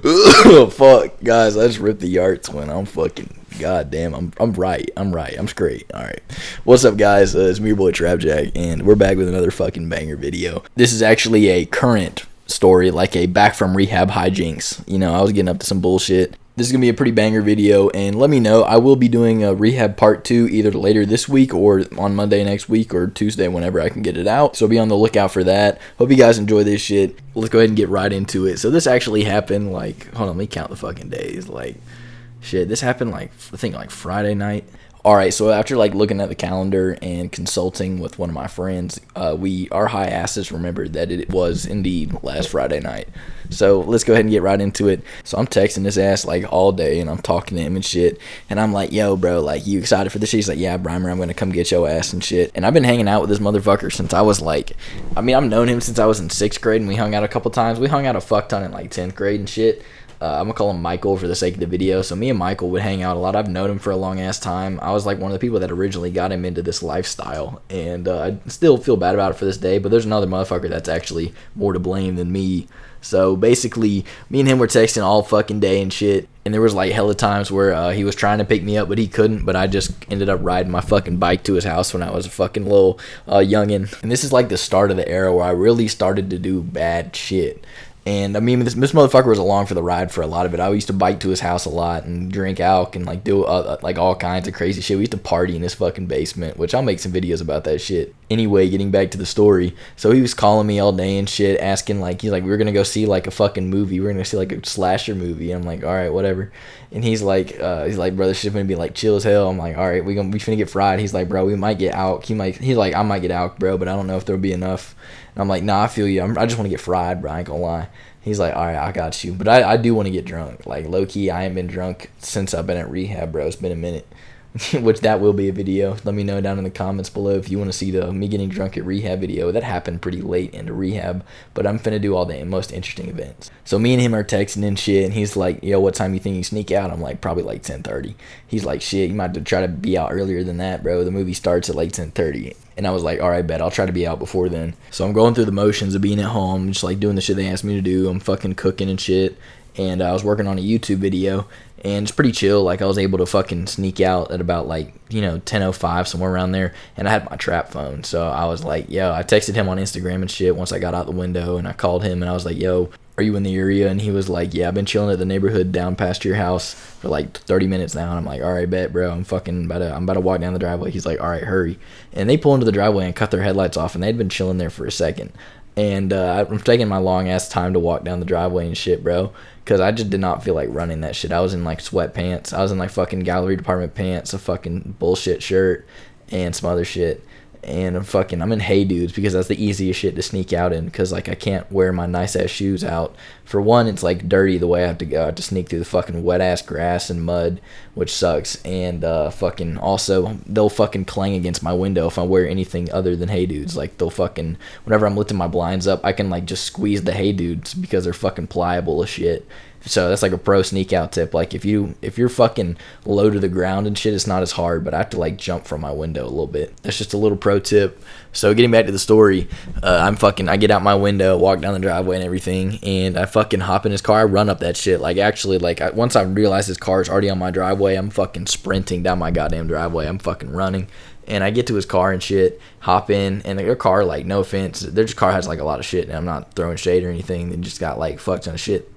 Fuck, guys, I just ripped the yards when I'm fucking. God damn, I'm right. I'm straight. All right, what's up, guys? It's me, your boy Trapjack, and we're back with another fucking banger video. This is actually a current story, like a back from rehab hijinks. You know, I was getting up to some bullshit. This is gonna be a pretty banger video, and let me know. I will be doing a rehab part 2 either later this week or on Monday next week or Tuesday whenever I can get it out. So be on the lookout for that. Hope you guys enjoy this shit. Let's go ahead and get right into it. So this actually happened like, hold on, let me count the fucking days. Like, shit, this happened like, I think like Friday night. Alright, so after like looking at the calendar and consulting with one of my friends, our high asses remembered that it was indeed last Friday night. So let's go ahead and get right into it. So I'm texting this ass like all day, and I'm talking to him and shit, and I'm like, yo bro, like, you excited for this shit? He's like, yeah, Brimer, I'm gonna come get your ass and shit. And I've been hanging out with this motherfucker since I was like, I've known him since I was in 6th grade, and we hung out a couple times. We hung out a fuck ton in like 10th grade and shit. I'm gonna call him Michael for the sake of the video. So me and Michael would hang out a lot. I've known him for a long ass time. I was like one of the people that originally got him into this lifestyle, and I still feel bad about it for this day, but there's another motherfucker that's actually more to blame than me. So basically, me and him were texting all fucking day and shit, and there was like hella times where he was trying to pick me up, but he couldn't, but I just ended up riding my fucking bike to his house when I was a fucking little youngin'. And this is like the start of the era where I really started to do bad shit. And I mean, this motherfucker was along for the ride for a lot of it. I used to bike to his house a lot and drink alk and like do like all kinds of crazy shit. We used to party in his fucking basement, which I'll make some videos about that shit. Anyway, getting back to the story. So he was calling me all day and shit, asking like, he's like, we were gonna go see like a fucking movie. We're gonna see like a slasher movie. I'm like, all right, whatever. And he's like, bro, this shit's gonna be like chill as hell. I'm like, all right, we finna get fried. He's like, bro, we might get alk. He's like, I might get alk, bro, but I don't know if there'll be enough. And I'm like, nah, I feel you. I just want to get fried, bro. I ain't gonna lie. He's like, all right, I got you. But I do want to get drunk. Like, low-key, I ain't been drunk since I've been at rehab, bro. It's been a minute. Which that will be a video. Let me know down in the comments below if you want to see the me getting drunk at rehab video. That happened pretty late into rehab, but I'm finna do all the most interesting events. So me and him are texting and shit, and he's like, yo, what time you think you sneak out? I'm like, probably like 10:30. He's like, shit, you might have to try to be out earlier than that, bro. The movie starts at like 10:30. And I was like, all right, bet, I'll try to be out before then. So I'm going through the motions of being at home, just like doing the shit they asked me to do. I'm fucking cooking and shit. And I was working on a YouTube video, and it's pretty chill. Like, I was able to fucking sneak out at about like, 10:05, somewhere around there. And I had my trap phone. So I was like, yo, I texted him on Instagram and shit once I got out the window, and I called him and I was like, yo, are you in the area? And he was like, yeah, I've been chilling at the neighborhood down past your house for like 30 minutes now. And I'm like, all right, bet, bro. I'm about to walk down the driveway. He's like, all right, hurry. And they pull into the driveway and cut their headlights off, and they'd been chilling there for a second. And I'm taking my long ass time to walk down the driveway and shit, bro, because I just did not feel like running that shit. I was in like sweatpants. I was in like fucking gallery department pants, a fucking bullshit shirt, and some other shit. And I'm in Hey Dudes because that's the easiest shit to sneak out in, because like I can't wear my nice ass shoes out. For one, it's like dirty the way I have to go. I have to sneak through the fucking wet ass grass and mud, which sucks. And fucking also, they'll fucking clang against my window if I wear anything other than Hey Dudes. Like, they'll fucking, whenever I'm lifting my blinds up, I can like just squeeze the Hey Dudes because they're fucking pliable as shit. So that's like a pro sneak out tip. Like, if you're fucking low to the ground and shit, it's not as hard, but I have to like jump from my window a little bit. That's just a little pro tip. So getting back to the story, I get out my window, walk down the driveway and everything, and I fucking hop in his car. I run up that shit. Like, actually, like, once I realize his car is already on my driveway, I'm fucking sprinting down my goddamn driveway. I'm fucking running. And I get to his car and shit, hop in, and their car, like, no offense, their car has like a lot of shit, and I'm not throwing shade or anything. They just got like fuck ton of shit.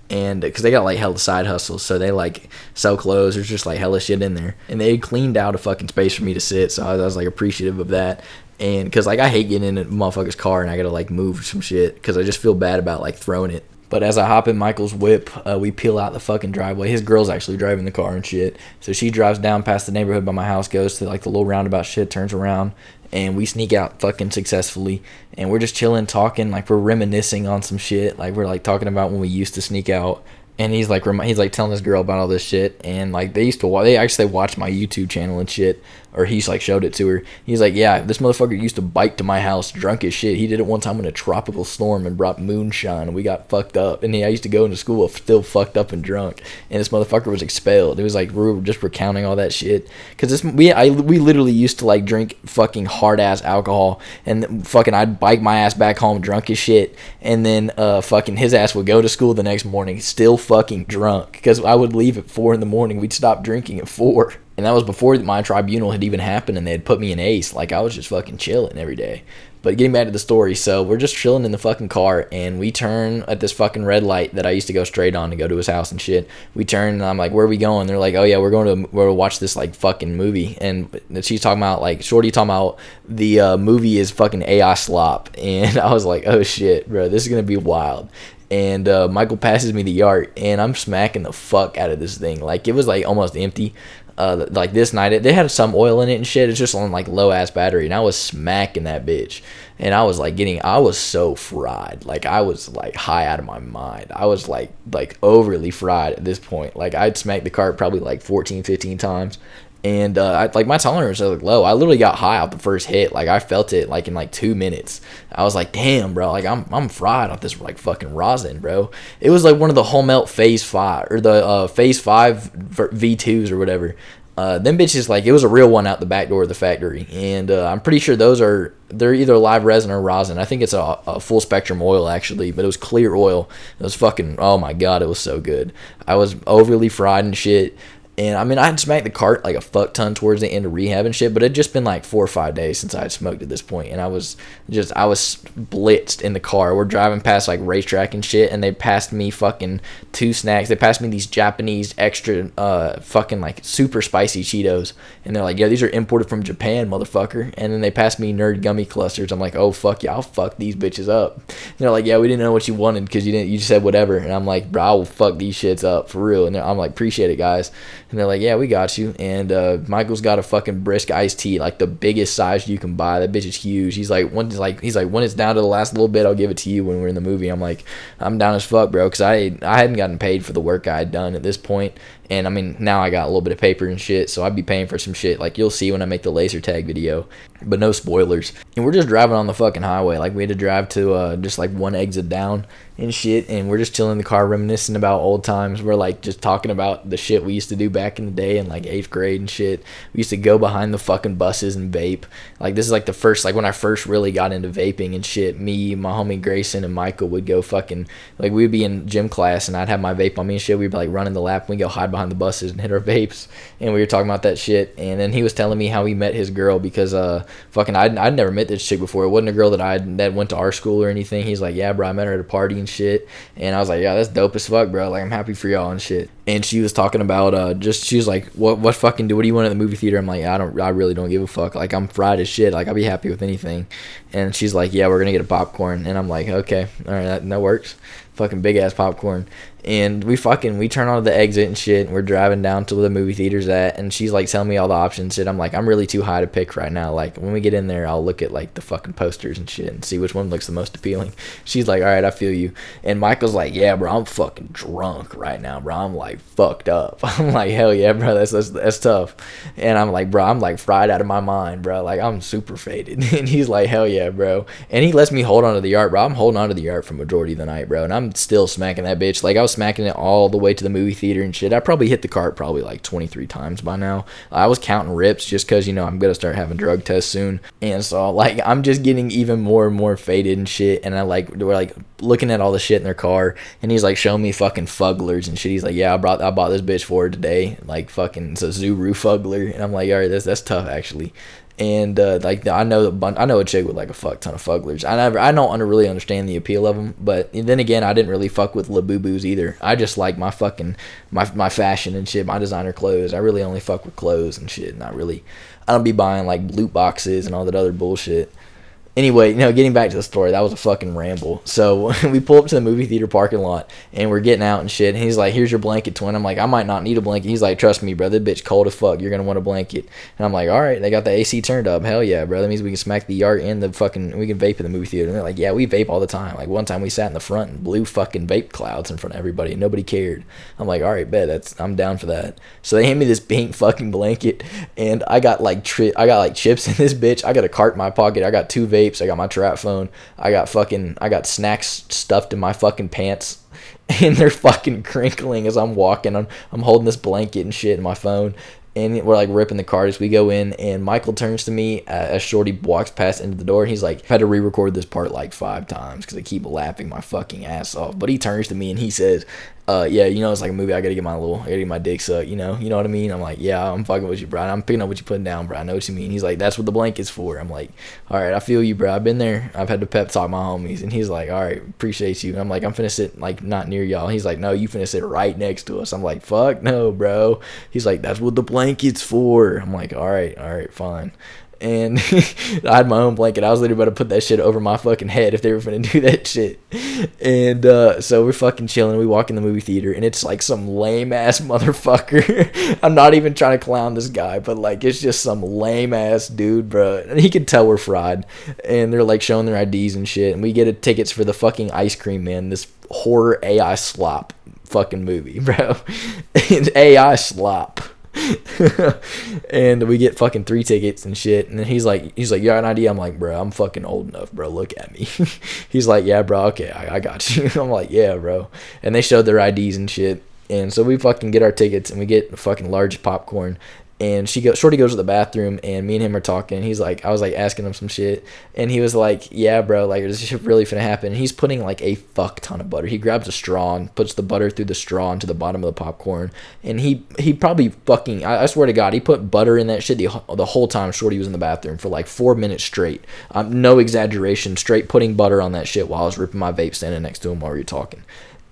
And because they got like hella side hustles, so they like sell clothes. There's just like hella shit in there, and they cleaned out a fucking space for me to sit, so I was like appreciative of that. And because like I hate getting in a motherfucker's car and I gotta like move some shit because I just feel bad about like throwing it. But as I hop in Michael's whip, we peel out the fucking driveway. His girl's actually driving the car and shit, so she drives down past the neighborhood by my house, goes to like the little roundabout shit, turns around, and we sneak out fucking successfully. And we're just chilling, talking, like we're reminiscing on some shit. Like, we're like talking about when we used to sneak out. And he's like telling this girl about all this shit, and like they actually watch my YouTube channel and shit, or he's like showed it to her. He's like, yeah, this motherfucker used to bike to my house drunk as shit. He did it one time in a tropical storm and brought moonshine, and we got fucked up. And I used to go into school still fucked up and drunk, and this motherfucker was expelled. It was like we were just recounting all that shit, because we literally used to like drink fucking hard ass alcohol, and fucking I'd bike my ass back home drunk as shit, and then fucking his ass would go to school the next morning still fucking drunk, because I would leave at 4 in the morning. We'd stop drinking at 4. And that was before my tribunal had even happened and they had put me in ACE. Like, I was just fucking chilling every day. But getting back to the story, so we're just chilling in the fucking car, and we turn at this fucking red light that I used to go straight on to go to his house and shit. We turn, and I'm like, where are we going? They're like, oh yeah, we're going to watch this like fucking movie. And she's talking about, like, Shorty talking about the movie is fucking AI slop. And I was like, oh shit, bro, this is going to be wild. And Michael passes me the yart, and I'm smacking the fuck out of this thing. Like, it was like almost empty. Like this night, they had some oil in it and shit. It's just on like low ass battery, and I was smacking that bitch, and I was like I was so fried. Like, I was like high out of my mind. I was like overly fried at this point. Like, I'd smacked the cart probably like 14, 15 times. And like my tolerance was like low. I literally got high off the first hit. Like, I felt it like in like 2 minutes. I was like, damn, bro. Like, I'm fried off this like fucking rosin, bro. It was like one of the whole melt phase 5 or the phase 5 V2s or whatever. Them bitches, like, it was a real one out the back door of the factory, and I'm pretty sure they're either live resin or rosin. I think it's a full spectrum oil actually, but it was clear oil. It was fucking, oh my god, it was so good. I was overly fried and shit. And I mean, I had smacked the cart like a fuck ton towards the end of rehab and shit, but it had just been like 4 or 5 days since I had smoked at this point, and I was blitzed in the car. We're driving past like racetrack and shit, and they passed me fucking 2 snacks. They passed me these Japanese extra fucking like super spicy Cheetos, and they're like, yeah, these are imported from Japan, motherfucker. And then they passed me Nerd gummy clusters. I'm like, oh fuck yeah, I'll fuck these bitches up. And they're like, yeah, we didn't know what you wanted because you just said whatever. And I'm like, bro, I will fuck these shits up for real. And I'm like, appreciate it, guys. And they're like, yeah, we got you. And Michael's got a fucking brisk iced tea, like the biggest size you can buy. That bitch is huge. He's like, when it's down to the last little bit, I'll give it to you when we're in the movie. I'm like, I'm down as fuck, bro, because I hadn't gotten paid for the work I had done at this point. And I mean, now I got a little bit of paper and shit, so I'd be paying for some shit. Like, you'll see when I make the laser tag video, but no spoilers. And we're just driving on the fucking highway. Like, we had to drive to just like one exit down and shit, and we're just chilling in the car reminiscing about old times. We're like just talking about the shit we used to do back in the day in like 8th grade and shit. We used to go behind the fucking buses and vape. Like, this is like the first, like when I first really got into vaping and shit. Me, my homie Grayson, and Michael would go fucking, like, we'd be in gym class and I'd have my vape on me and shit. We'd be like running the lap and we'd go hide behind the buses and hit our vapes, and we were talking about that shit. And then he was telling me how he met his girl, because fucking I'd never met this chick before. It wasn't a girl that went to our school or anything. He's like, yeah, bro, I met her at a party and shit. And I was like, yeah, that's dope as fuck, bro. Like, I'm happy for y'all and shit. And she was talking about she was like, what do you want at the movie theater? I'm like, I really don't give a fuck. Like, I'm fried as shit. Like, I'll be happy with anything. And she's like, yeah, we're gonna get a popcorn. And I'm like, okay, all right, that works. Fucking big ass popcorn. And we turn on the exit and shit, and we're driving down to where the movie theater's at, and she's like telling me all the options shit. I'm like, I'm really too high to pick right now. Like, when we get in there, I'll look at like the fucking posters and shit and see which one looks the most appealing. She's like, all right, I feel you. And Michael's like, yeah, bro, I'm fucking drunk right now, bro. I'm like fucked up. I'm like, hell yeah, bro, that's tough. And I'm like, bro, I'm like fried out of my mind, bro. Like, I'm super faded. And he's like, hell yeah, bro. And he lets me hold on to the art, bro. I'm holding on to the art for majority of the night, bro. And I'm still smacking that bitch. Like, I was smacking it all the way to the movie theater and shit. I probably hit the cart probably like 23 times by now. I was counting rips just because, I'm gonna start having drug tests soon. And so, like, I'm just getting even more and more faded and shit. And we're like looking at all the shit in their car, and he's like showing me fucking fugglers and shit. He's like, yeah, I bought this bitch for her today. Like, fucking, it's a Zuru fuggler. And I'm like, all right, that's tough actually. And like, I know a chick with like a fuck ton of fugglers. I don't really understand the appeal of them, but then again, I didn't really fuck with Labubus either. I just like my fucking my fashion and shit, my designer clothes. I really only fuck with clothes and shit. I don't be buying like loot boxes and all that other bullshit. Anyway, getting back to the story, that was a fucking ramble. So we pull up to the movie theater parking lot, and we're getting out and shit. And he's like, "Here's your blanket, twin." I'm like, "I might not need a blanket." He's like, "Trust me, bro, this bitch cold as fuck. You're gonna want a blanket." And I'm like, "All right." They got the AC turned up. Hell yeah, bro. That means we can smack the yard and we can vape in the movie theater. And they're like, "Yeah, we vape all the time." Like one time we sat in the front and blew fucking vape clouds in front of everybody, and nobody cared. I'm like, "All right, bet. I'm down for that." So they hand me this pink fucking blanket, and I got like chips in this bitch. I got a cart in my pocket. I got 2 vapes. I got my trap phone. I got snacks stuffed in my fucking pants, and they're fucking crinkling as I'm walking. I'm holding this blanket and shit in my phone, and we're like ripping the cart as we go in. And Michael turns to me as Shorty walks past into the door, and he's like, "I've had to re-record this part like 5 times because I keep laughing my fucking ass off." But he turns to me and he says, "Yeah, it's like a movie. I gotta get my dick sucked. You know what I mean?" I'm like, "Yeah, I'm fucking with you, bro. I'm picking up what you're putting down, bro. I know what you mean." He's like, "That's what the blanket's for." I'm like, "All right, I feel you, bro. I've been there. I've had to pep talk my homies." And he's like, "All right, appreciate you." And I'm like, "I'm finna sit like not near y'all." He's like, "No, you finna sit right next to us." I'm like, "Fuck no, bro." He's like, "That's what the blanket's for." I'm like, all right, fine. And I had my own blanket. I was literally about to put that shit over my fucking head if they were gonna do that shit. And so we're fucking chilling. We walk in the movie theater, and it's like some lame ass motherfucker. I'm not even trying to clown this guy, but like it's just some lame ass dude, bro. And he can tell we're fried. And they're like showing their IDs and shit. And we get tickets for the fucking Ice Cream Man, this horror AI slop fucking movie, bro. It's AI slop. And we get fucking 3 tickets and shit. And then he's like, "You got an idea?" I'm like, "Bro, I'm fucking old enough, bro. Look at me." He's like, "Yeah, bro. Okay, I got you." I'm like, "Yeah, bro." And they showed their IDs and shit. And so we fucking get our tickets, and we get a fucking large popcorn. And Shorty goes to the bathroom, and me and him are talking. He's like, I was like asking him some shit, and he was like, "Yeah, bro, like this shit really finna happen." And he's putting like a fuck ton of butter. He grabs a straw and puts the butter through the straw into the bottom of the popcorn. And he probably fucking, I swear to God, he put butter in that shit the whole time Shorty was in the bathroom for like 4 minutes straight. No exaggeration, straight putting butter on that shit while I was ripping my vape standing next to him while we were talking.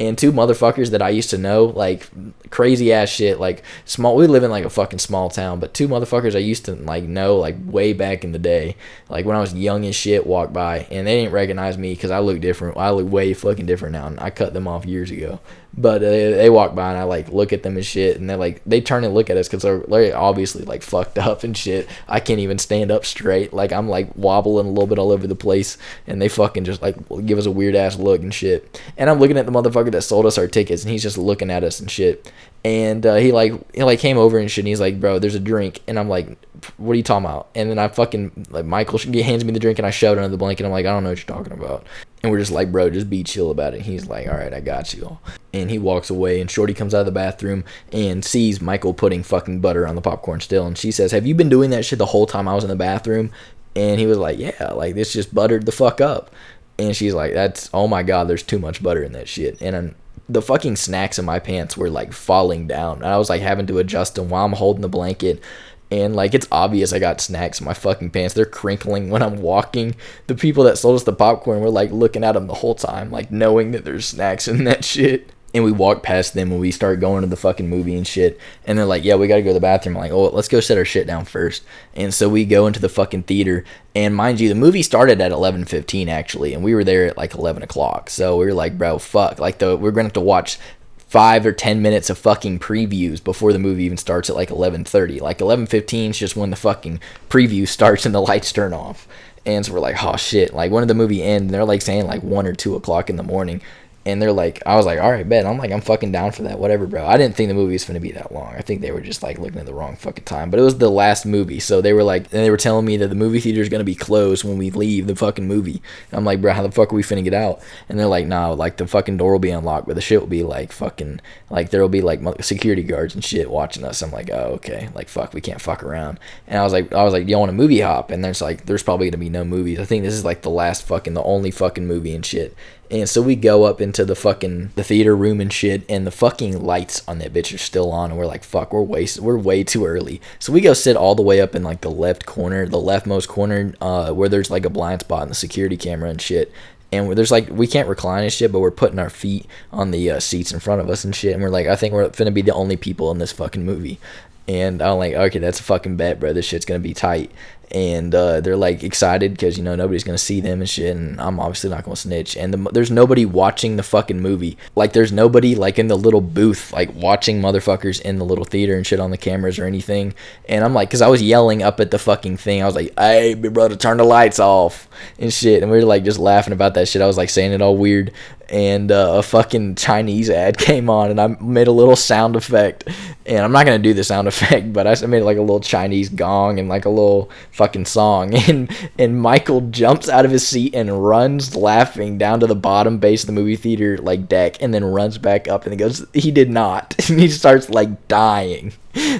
And 2 motherfuckers that I used to know, like crazy ass shit, like small. We live in like a fucking small town, but 2 motherfuckers I used to like know like way back in the day, like when I was young as shit, walked by, and they didn't recognize me because I look different. I look way fucking different now, and I cut them off years ago. But they walk by, and I like look at them and shit, and they turn and look at us because they're obviously like fucked up and shit. I can't even stand up straight, like I'm like wobbling a little bit all over the place, and they fucking just like give us a weird ass look and shit. And I'm looking at the motherfucker that sold us our tickets, and he's just looking at us and shit. And he came over and shit, and he's like, "Bro, there's a drink." And I'm like, "What are you talking about?" And then I fucking like Michael hands me the drink, and I shove it under the blanket. I'm like, "I don't know what you're talking about." And we're just like, "Bro, just be chill about it." And he's like, "All right, I got you." And he walks away, and Shorty comes out of the bathroom and sees Michael putting fucking butter on the popcorn still. And she says, "Have you been doing that shit the whole time I was in the bathroom?" And he was like, "Yeah, like this just buttered the fuck up." And she's like, "Oh my God, there's too much butter in that shit." And the fucking snacks in my pants were like falling down. And I was like having to adjust them while I'm holding the blanket. And like it's obvious I got snacks in my fucking pants. They're crinkling when I'm walking. The people that sold us the popcorn were like looking at them the whole time, like knowing that there's snacks in that shit. And we walk past them when we start going to the fucking movie and shit. And they're like, "Yeah, we gotta go to the bathroom." I'm like, "Oh, let's go set our shit down first." And so we go into the fucking theater. And mind you, the movie started at 11:15 actually. And we were there at like 11 o'clock. So we were like, "Bro, fuck. Like we're gonna have to watch 5 or 10 minutes of fucking previews before the movie even starts at like 11:30. Like 11:15 is just when the fucking preview starts and the lights turn off." And so we're like, "Oh shit." Like when did the movie end? And they're like saying like 1 or 2 o'clock in the morning. And they're like, I was like, "All right, bet." I'm fucking down for that. Whatever, bro. I didn't think the movie was going to be that long. I think they were just like looking at the wrong fucking time. But it was the last movie. So they were like, and they were telling me that the movie theater is going to be closed when we leave the fucking movie. And I'm like, "Bro, how the fuck are we finna get out?" And they're like, "No, like the fucking door will be unlocked, but the shit will be like fucking, like there will be like security guards and shit watching us." I'm like, "Oh, okay. Like fuck, we can't fuck around." And I was like, "You want a movie hop?" And there's like, there's probably going to be no movies. I think this is like the only fucking movie and shit. And so we go up into the theater room and shit, and the fucking lights on that bitch are still on, and we're like, "Fuck, we're way too early." So we go sit all the way up in like the leftmost corner, where there's like a blind spot in the security camera and shit. And there's like, we can't recline and shit, but we're putting our feet on the seats in front of us and shit. And we're like, I think we're finna be the only people in this fucking movie. And I'm like, "Okay, that's a fucking bet, bro. This shit's gonna be tight." and they're like excited because, you know, nobody's gonna see them and shit, and I'm obviously not gonna snitch. And there's nobody watching the fucking movie. Like, there's nobody like in the little booth like watching motherfuckers in the little theater and shit on the cameras or anything. And I'm like, because I was yelling up at the fucking thing, I was like, hey, big brother, turn the lights off and shit, and we were like just laughing about that shit. I was like saying it all weird, and a fucking Chinese ad came on, and I made a little sound effect, and I'm not gonna do the sound effect, but I made like a little Chinese gong and like a little fucking song, and Michael jumps out of his seat and runs laughing down to the bottom base of the movie theater like deck, and then runs back up, and he goes, he did not, and he starts like dying.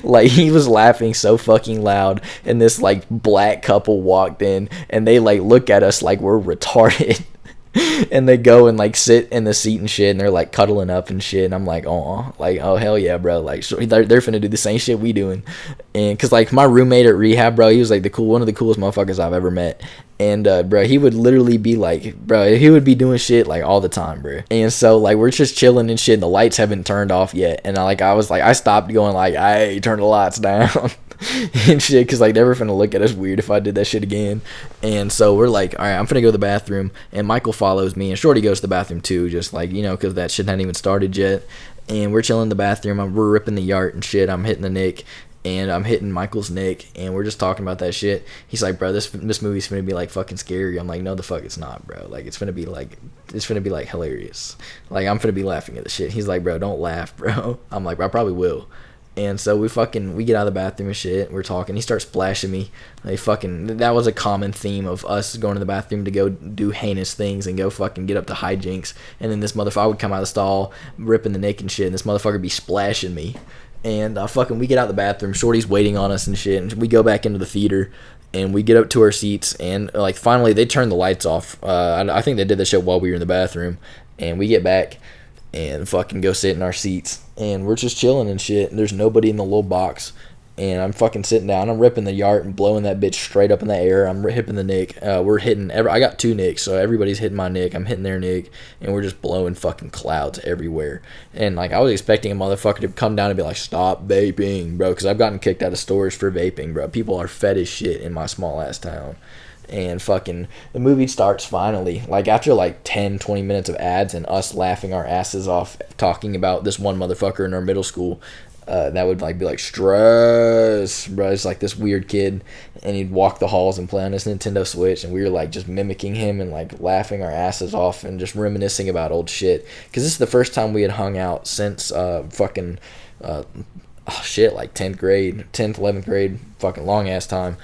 Like, he was laughing so fucking loud, and this like black couple walked in, and they like look at us like we're retarded. And they go and like sit in the seat and shit, and they're like cuddling up and shit, and I'm like, oh, like, oh hell yeah, bro, like, so they're finna do the same shit we doing. And cause like my roommate at rehab, bro, he was like one of the coolest motherfuckers I've ever met. And bro, he would literally be like, bro, he would be doing shit like all the time, bro. And so like we're just chilling and shit, and the lights haven't turned off yet, and I stopped going like, hey, turn the lights down. And shit, because like they were finna look at us weird if I did that shit again. And so we're like, all right, I'm finna go to the bathroom, and Michael follows me, and Shorty goes to the bathroom too, just like, you know, because that shit hadn't even started yet. And we're chilling in the bathroom, we're ripping the yart and shit, I'm hitting the Nick, and I'm hitting Michael's Nick, and we're just talking about that shit. He's like, bro, this movie's finna be like fucking scary. I'm like, no the fuck it's not, bro. Like, it's finna be like hilarious. Like, I'm finna be laughing at the shit. He's like, bro, don't laugh, bro. I'm like, I probably will. And so we get out of the bathroom and shit, we're talking, he starts splashing me. That was a common theme of us going to the bathroom to go do heinous things and go fucking get up to hijinks. And then this motherfucker would come out of the stall ripping the Nick and shit, and this motherfucker would be splashing me. And we get out of the bathroom, Shorty's waiting on us and shit, and we go back into the theater, and we get up to our seats, and like finally they turn the lights off. I think they did this shit while we were in the bathroom, and we get back and fucking go sit in our seats, and we're just chilling and shit, and there's nobody in the little box, and I'm fucking sitting down, I'm ripping the yart and blowing that bitch straight up in the air, I'm hitting the Nick, we're hitting, I got 2 Nicks, so everybody's hitting my Nick, I'm hitting their Nick, and we're just blowing fucking clouds everywhere. And like I was expecting a motherfucker to come down and be like, stop vaping, bro, because I've gotten kicked out of stores for vaping, bro. People are fed as shit in my small ass town. And fucking the movie starts finally, like after like 10-20 minutes of ads and us laughing our asses off talking about this one motherfucker in our middle school that would like be like, stress, bro. It's like this weird kid, and he'd walk the halls and play on his Nintendo Switch, and we were like just mimicking him and like laughing our asses off and just reminiscing about old shit, because this is the first time we had hung out since like 10th grade, 10th 11th grade, fucking long ass time.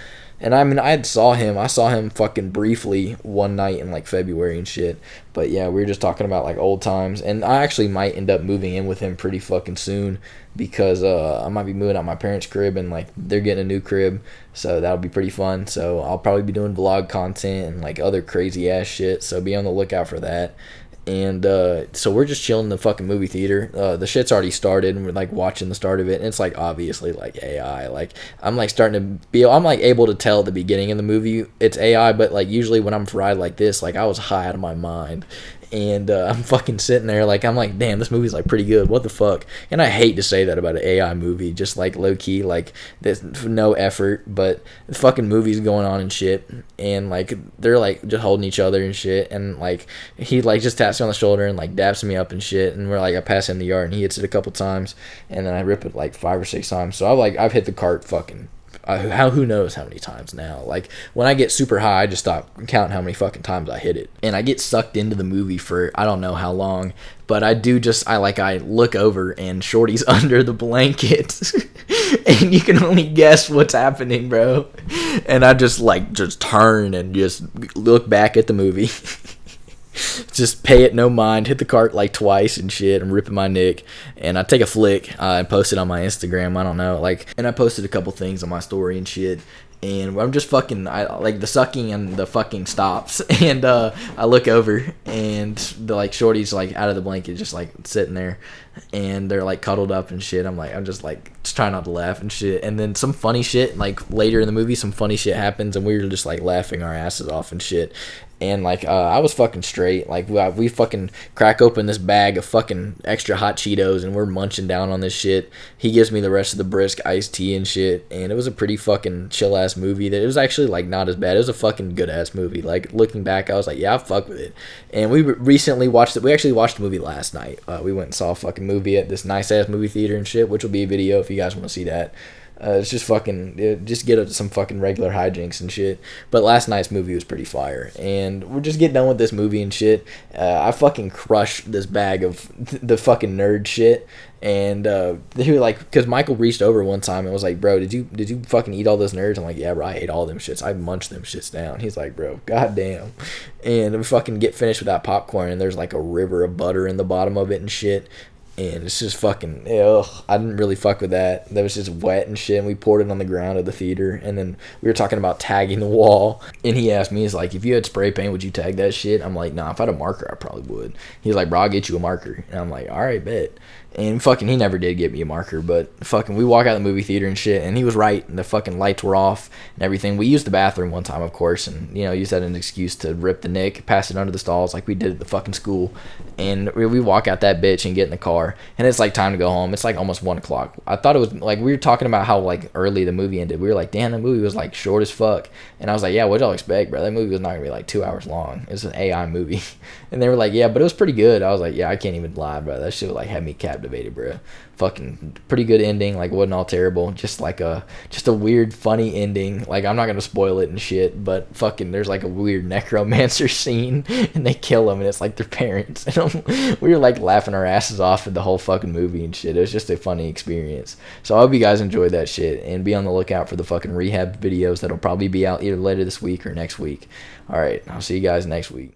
And I mean, I saw him fucking briefly one night in like February and shit. But yeah, we were just talking about like old times, and I actually might end up moving in with him pretty fucking soon, because I might be moving out my parents' crib, and like they're getting a new crib, so that'll be pretty fun. So I'll probably be doing vlog content and like other crazy ass shit, so be on the lookout for that. And so we're just chilling in the fucking movie theater. The shit's already started, and we're like watching the start of it, and it's like obviously like AI. Like I'm like I'm like able to tell at the beginning of the movie it's AI, but like usually when I'm fried like this, like I was high out of my mind. And I'm fucking sitting there like, I'm like, damn, this movie's like pretty good, what the fuck. And I hate to say that about an AI movie, just like low key, like there's no effort, but the fucking movie's going on and shit, and like they're like just holding each other and shit, and like he like just taps me on the shoulder and like daps me up and shit, and we're like, I pass him the yard and he hits it a couple times, and then I rip it like 5 or 6 times. So I've hit the cart fucking who knows how many times now. Like when I get super high, I just stop counting how many fucking times I hit it, and I get sucked into the movie for I don't know how long, but I look over and Shorty's under the blanket and you can only guess what's happening, bro. And I just turn and just look back at the movie. Just pay it no mind, hit the cart like twice and shit. I'm ripping my Nick, and I take a flick and post it on my Instagram. I don't know, like, and I posted a couple things on my story and shit. And I'm just fucking, like the sucking and the fucking stops, and I look over and the like Shorty's like out of the blanket, just like sitting there, and they're like cuddled up and shit. I'm just trying not to laugh and shit. And then some funny shit like later in the movie, some funny shit happens, and we were just like laughing our asses off and shit. And like I was fucking straight. Like we fucking crack open this bag of fucking extra hot Cheetos and we're munching down on this shit. He gives me the rest of the brisk iced tea and shit, and it was a pretty fucking chill ass movie. That it was actually like not as bad. It was a fucking good ass movie. Like looking back, I was like, yeah, I fuck with it. And we recently watched it. We actually watched the movie last night. We went and saw a fucking movie at this nice ass movie theater and shit, which will be a video if you guys want to see that. It's just fucking, just get some fucking regular hijinks and shit. But last night's movie was pretty fire. And we're just getting done with this movie and shit. I fucking crushed this bag of the fucking nerd shit. And they were like, because Michael reached over one time and was like, bro, did you fucking eat all those nerds? I'm like, yeah, bro, I ate all them shits. I munched them shits down. He's like, bro, goddamn. And we fucking get finished with that popcorn and there's like a river of butter in the bottom of it and shit. And it's just fucking, ugh, I didn't really fuck with that. That was just wet and shit. And we poured it on the ground of the theater. And then we were talking about tagging the wall. And he asked me, he's like, if you had spray paint, would you tag that shit? I'm like, nah, if I had a marker, I probably would. He's like, bro, I'll get you a marker. And I'm like, all right, bet. And fucking, he never did get me a marker, but fucking, we walk out of the movie theater and shit, and he was right, and the fucking lights were off and everything. We used the bathroom one time, of course, and, you know, used that as an excuse to rip the nick, pass it under the stalls like we did at the fucking school. And we walk out that bitch and get in the car, and it's like time to go home. It's like almost 1 o'clock. I thought it was, like, we were talking about how, like, early the movie ended. We were like, damn, the movie was, like, short as fuck. And I was like, yeah, what'd y'all expect, bro? That movie was not gonna be, like, 2 hours long. It's an AI movie. And they were like, yeah, but it was pretty good. I was like, yeah, I can't even lie, bro. That shit, like, had me captivated, bro. Fucking pretty good ending, like wasn't all terrible, just a weird funny ending. Like I'm not gonna spoil it and shit, but fucking there's like a weird necromancer scene and they kill them and it's like their parents and we were like laughing our asses off at the whole fucking movie and shit. It was just a funny experience. So I hope you guys enjoyed that shit and be on the lookout for the fucking rehab videos that'll probably be out either later this week or next week. All right, I'll see you guys next week.